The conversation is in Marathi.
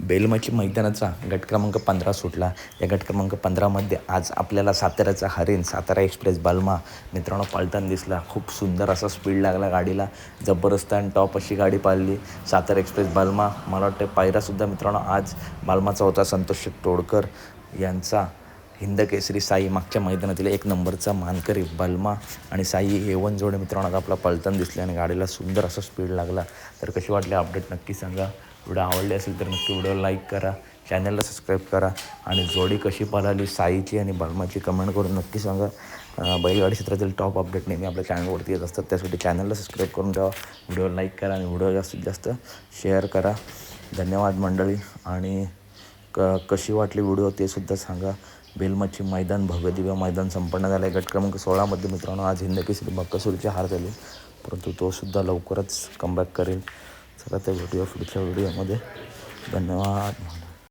बेलमाची मैदानाचा गट क्रमांक 15 सुटला. या गट क्रमांक 15मध्ये आज आपल्याला साताऱ्याचा हरीण, सातारा एक्सप्रेस बालमा मित्रांनो पळताना दिसला. खूप सुंदर असा स्पीड लागला गाडीला, जबरदस्त आणि टॉप अशी गाडी पाळली सातारा एक्सप्रेस बालमा. मला वाटतं पायरासुद्धा मित्रांनो आज बालमाचा होता. संतोष तोडकर यांचा हिंद केसरी साई, मागच्या मैदानातील 1 नंबरचा मानकरी बालमा आणि साई A1 जोडे मित्रांनो आज आपला पळताना दिसले आणि गाडीला सुंदर असा स्पीड लागला. तर कशी वाटली अपडेट नक्की सांगा. व्हिडिओ आवडली असेल तर नक्की व्हिडिओ लाईक करा, चॅनलला सबस्क्राईब करा आणि जोडी कशी पळाली साईची आणि बालमाची कमेंट करून नक्की सांगा. बैलगाडी क्षेत्रातील टॉप अपडेट नेहमी आपल्या चॅनलवरती येत असतात, त्यासाठी चॅनलला सबस्क्राईब करून ठेवा, व्हिडिओ लाईक करा आणि व्हिडिओ जास्तीत जास्त शेअर करा. धन्यवाद मंडळी. आणि कशी वाटली व्हिडिओ ते सुद्धा सांगा. बेलमाची मैदान भव्यदिव्य मैदान संपन्न झालं आहे. गट क्रमांक 16मध्ये मित्रांनो आज हिंद केसरी बकासूरची हार झाली, परंतु तो सुद्धा लवकरच कमबॅक करेल. चला त्या पुढच्या व्हिडिओमध्ये. धन्यवाद.